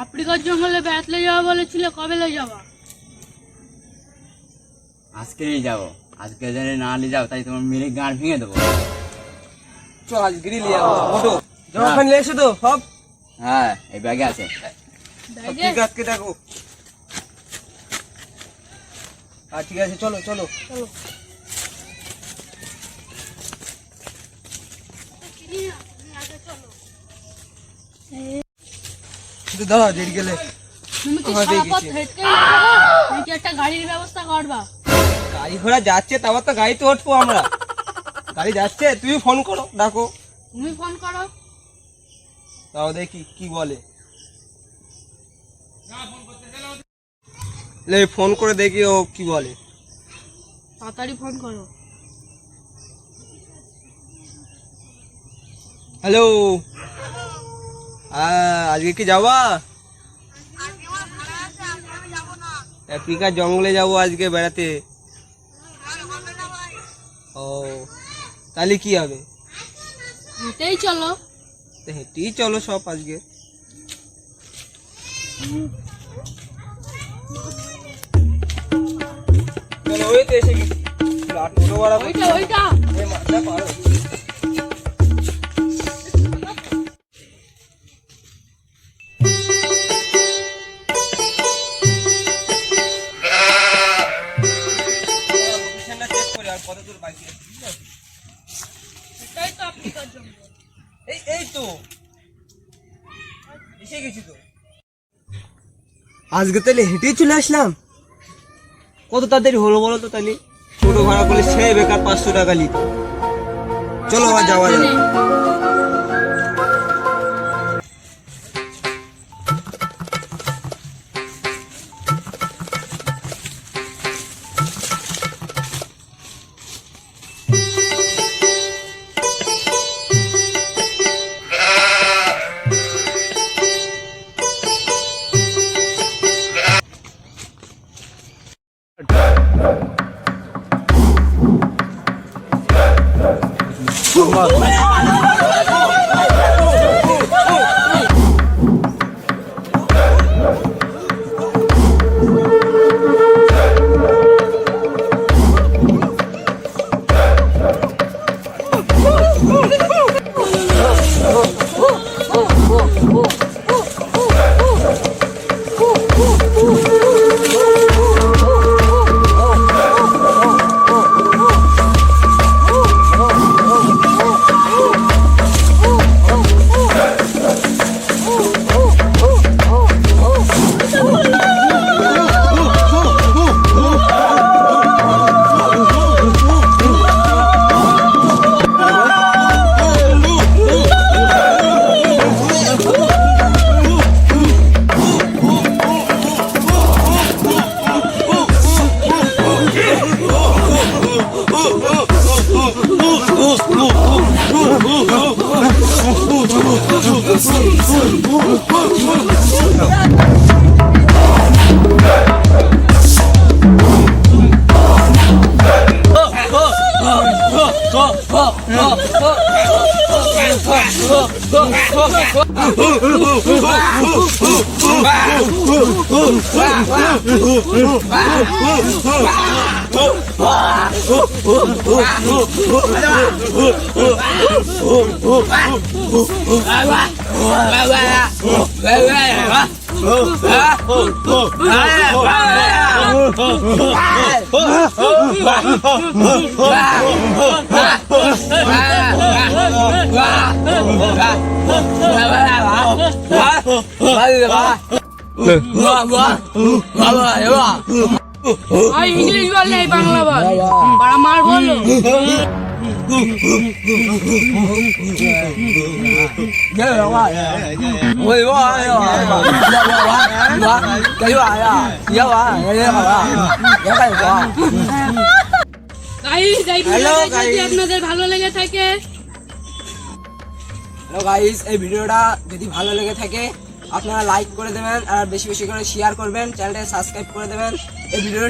আফ্রিকার জঙ্গলে বেড়াতে যাওয়া বলেছিল, কবে যাওয়া? আজকেই যাবো। আজকে যদি না নিয়ে যাও তাই তোমার মেরে গাঁড় ভেঙে দেবো। চল আজকেরই নিয়ে যাবো। ওঠো, জমা নিয়ে এসো তো সব। হ্যাঁ, এই ব্যাগে আছে। ঠিক আছে, ডাকো। ঠিক আছে, চলো চলো চলো। দাদা দেরি গেলে তুমি কি আমার সারা পেয়ে পথ গেছি। হেঁটে যাচ্ছো নাকি একটা গাড়ির ব্যবস্থা করবা? গাড়ি ঘোড়া যাচ্ছে, তারপর তো গাড়িতে উঠবো আমরা। গাড়ি যাচ্ছে, তুমি ফোন করো, ডাকো। তুমি ফোন করো। তাও দেখি কি বলে। ফোন করে দেখি ও কি বলে। তাড়াতাড়ি ফোন করো। হ্যালো, আজকে কি যাবা? আফ্রিকার জঙ্গলে যাবো আজকে বেড়াতে। ও, তাহলে কি হবে? হেঁটেই চলো। তো হেঁটেই চলো সব আজকে। চলো, ওই তো এসে গেছি। টোটো ভাড়া ওইটা ওইটা পারো। এটাই তো আফ্রিকার জঙ্গল। এই তো এসে গেছি তো। আজকে তাহলে হেঁটেই চলে আসলাম। কত তাড়াতাড়ি হলো বলো তো? তাহলে টোটো ভাড়া করলে সে বেকার 500 টাকা নিত। চলো আবার যাওয়া যাবে। इंग्लिश बोल नहीं बांग्ला बोल बड़ा मार बोलो আপনাদের ভালো লেগে থাকে হ্যালো গাইস, এই ভিডিওটা যদি ভালো লেগে থাকে আপনারা লাইক করে দেবেন আর বেশি বেশি করে শেয়ার করবেন, চ্যানেলটা সাবস্ক্রাইব করে দেবেন। এই ভিডিও